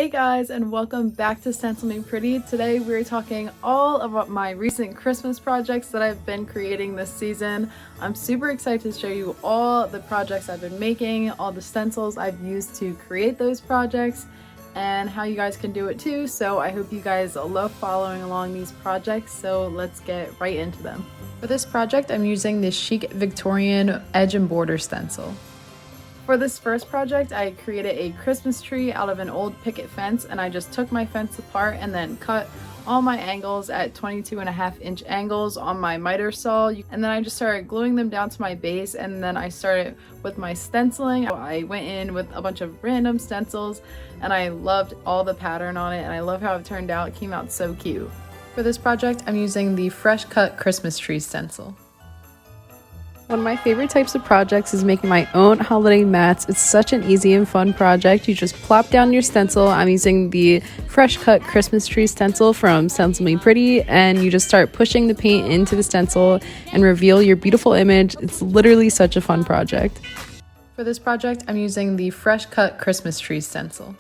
Hey guys, and welcome back to Stencil Me Pretty. Today we're talking all about my recent Christmas projects that I've been creating this season. I'm super excited to show you all the projects I've been making, all the stencils I've used to create those projects, and how you guys can do it too. So I hope you guys love following along these projects, so let's get right into them. For this project, I'm using this chic Victorian edge and border stencil. For this first project, I created a Christmas tree out of an old picket fence, and I just took my fence apart and then cut all my angles at 22.5-inch angles on my miter saw, and then I just started gluing them down to my base. And then I started with my stenciling. I went in with a bunch of random stencils and I loved all the pattern on it, and I love how it turned out. It came out so cute. For this project, I'm using the fresh cut Christmas tree stencil. One of my favorite types of projects is making my own holiday mats. It's such an easy and fun project. You just plop down your stencil. I'm using the fresh cut Christmas tree stencil from Stencil Me Pretty, and you just start pushing the paint into the stencil and reveal your beautiful image. It's literally such a fun project. For this project, I'm using the fresh cut Christmas tree stencil.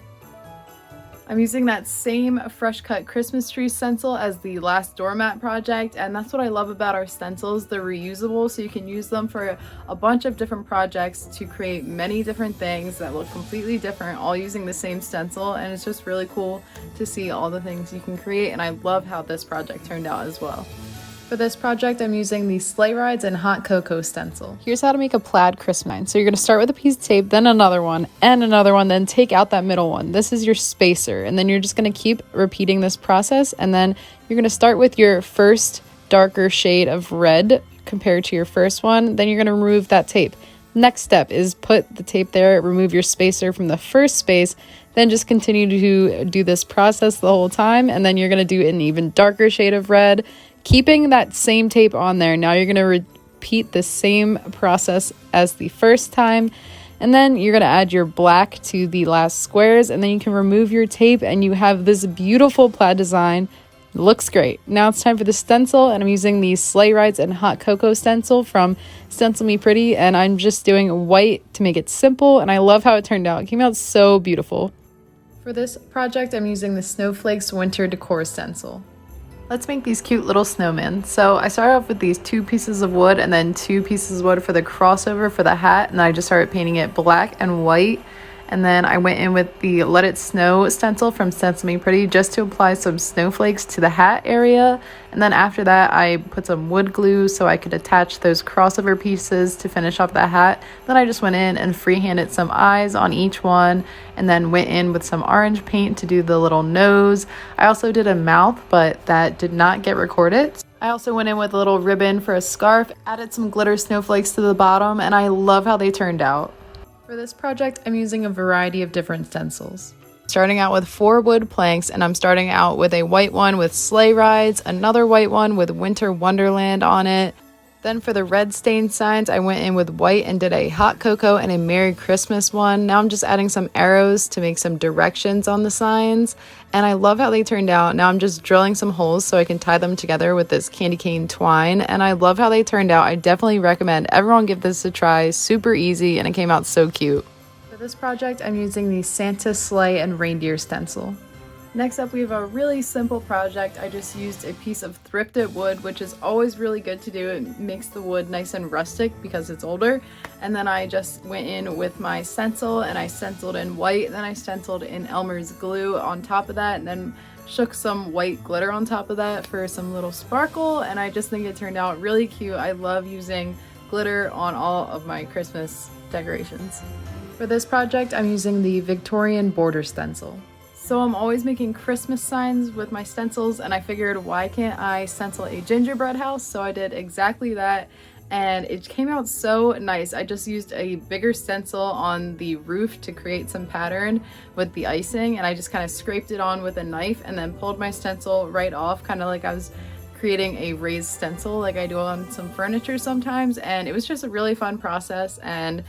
I'm using that same fresh cut Christmas tree stencil as the last doormat project, and that's what I love about our stencils. They're reusable, so you can use them for a bunch of different projects to create many different things that look completely different, all using the same stencil, and it's just really cool to see all the things you can create, and I love how this project turned out as well. For this project, I'm using the Sleigh Rides and Hot Cocoa stencil. Here's how to make a plaid Christmas sign. So you're going to start with a piece of tape, then another one, and another one, then take out that middle one. This is your spacer, and then you're just going to keep repeating this process, and then you're going to start with your first darker shade of red compared to your first one. Then you're going to remove that tape. Next step is put the tape there, remove your spacer from the first space, then just continue to do this process the whole time, and then you're going to do an even darker shade of red, keeping that same tape on there. Now you're going to repeat the same process as the first time, and then you're going to add your black to the last squares, and then you can remove your tape and you have this beautiful plaid design. It looks great. Now it's time for the stencil, and I'm using the Sleigh Rides and Hot Cocoa stencil from Stencil Me Pretty, and I'm just doing white to make it simple, and I love how it turned out. It came out so beautiful. For this project, I'm using the Snowflakes Winter Decor stencil. Let's make these cute little snowmen. So I started off with these 2 pieces of wood and then 2 pieces of wood for the crossover for the hat, and I just started painting it black and white. And then I went in with the Let It Snow stencil from Stencil Me Pretty just to apply some snowflakes to the hat area. And then after that, I put some wood glue so I could attach those crossover pieces to finish off the hat. Then I just went in and freehanded some eyes on each one, and then went in with some orange paint to do the little nose. I also did a mouth, but that did not get recorded. I also went in with a little ribbon for a scarf, added some glitter snowflakes to the bottom, and I love how they turned out. For this project, I'm using a variety of different stencils. Starting out with 4 wood planks, and I'm starting out with a white one with Sleigh Rides, another white one with Winter Wonderland on it. Then for the red stain signs, I went in with white and did a Hot Cocoa and a Merry Christmas one. Now I'm just adding some arrows to make some directions on the signs, and I love how they turned out. Now I'm just drilling some holes so I can tie them together with this candy cane twine, and I love how they turned out. I definitely recommend everyone give this a try. Super easy, and it came out so cute. For this project, I'm using the Santa Sleigh and Reindeer stencil. Next up, we have a really simple project. I just used a piece of thrifted wood, which is always really good to do. It makes the wood nice and rustic because it's older. And then I just went in with my stencil, and I stenciled in white. Then I stenciled in Elmer's glue on top of that, and then shook some white glitter on top of that for some little sparkle. And I just think it turned out really cute. I love using glitter on all of my Christmas decorations. For this project, I'm using the Victorian border stencil. So I'm always making Christmas signs with my stencils, and I figured, why can't I stencil a gingerbread house? So I did exactly that, and it came out so nice. I just used a bigger stencil on the roof to create some pattern with the icing, and I just kind of scraped it on with a knife and then pulled my stencil right off, kind of like I was creating a raised stencil like I do on some furniture sometimes. And it was just a really fun process, and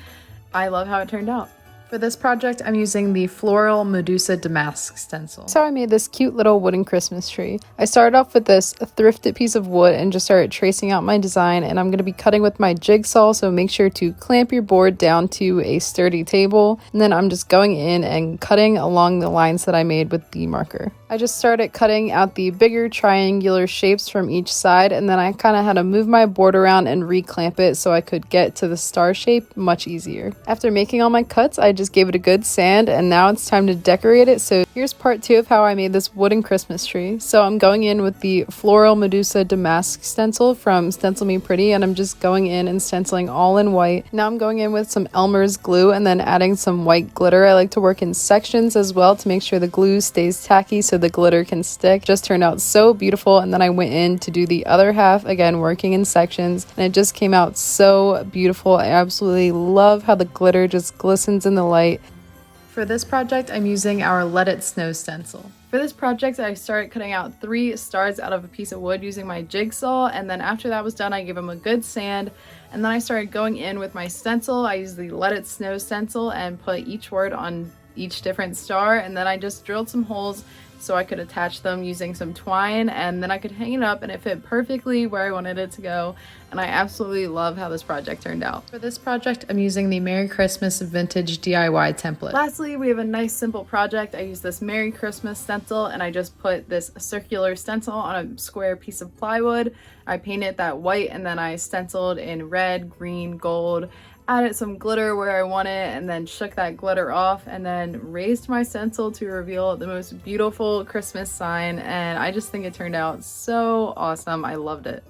I love how it turned out. For this project, I'm using the Floral Medusa Damask stencil. So I made this cute little wooden Christmas tree. I started off with this thrifted piece of wood and just started tracing out my design, and I'm going to be cutting with my jigsaw, so make sure to clamp your board down to a sturdy table. And then I'm just going in and cutting along the lines that I made with the marker. I just started cutting out the bigger triangular shapes from each side, and then I kind of had to move my board around and reclamp it so I could get to the star shape much easier. After making all my cuts, I just gave it a good sand, and now it's time to decorate it. So here's part 2 of how I made this wooden Christmas tree. So I'm going in with the Floral Medusa Damask stencil from Stencil Me Pretty, and I'm just going in and stenciling all in white. Now I'm going in with some Elmer's glue and then adding some white glitter. I like to work in sections as well to make sure the glue stays tacky so the glitter can stick. Just turned out so beautiful. And then I went in to do the other half, again working in sections, and it just came out so beautiful. I absolutely love how the glitter just glistens in the light. For this project, I'm using our Let It Snow stencil. For this project, I started cutting out 3 stars out of a piece of wood using my jigsaw, and then after that was done, I gave them a good sand, and then I started going in with my stencil. I used the Let It Snow stencil and put each word on each different star, and then I just drilled some holes so I could attach them using some twine, and then I could hang it up, and it fit perfectly where I wanted it to go, and I absolutely love how this project turned out. For this project, I'm using the Merry Christmas Vintage DIY template. Lastly, we have a nice simple project. I use this Merry Christmas stencil, and I just put this circular stencil on a square piece of plywood. I painted that white, and then I stenciled in red, green, gold, added some glitter where I want it, and then shook that glitter off, and then raised my stencil to reveal the most beautiful Christmas sign, and I just think it turned out so awesome. I loved it.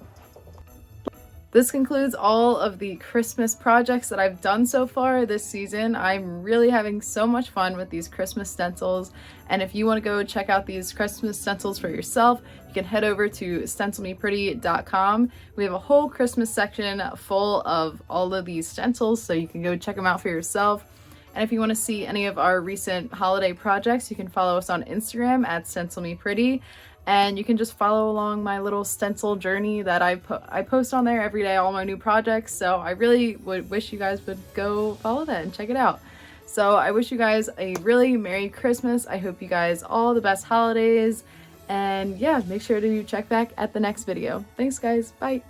This concludes all of the Christmas projects that I've done so far this season. I'm really having so much fun with these Christmas stencils, and if you want to go check out these Christmas stencils for yourself, you can head over to stencilmepretty.com. We have a whole Christmas section full of all of these stencils, so you can go check them out for yourself. And if you want to see any of our recent holiday projects, you can follow us on Instagram at stencilmepretty. And you can just follow along my little stencil journey that I post on there every day, all my new projects. So I really would wish you guys would go follow that and check it out. So I wish you guys a really Merry Christmas. I hope you guys all the best holidays. And yeah, make sure to check back at the next video. Thanks guys. Bye.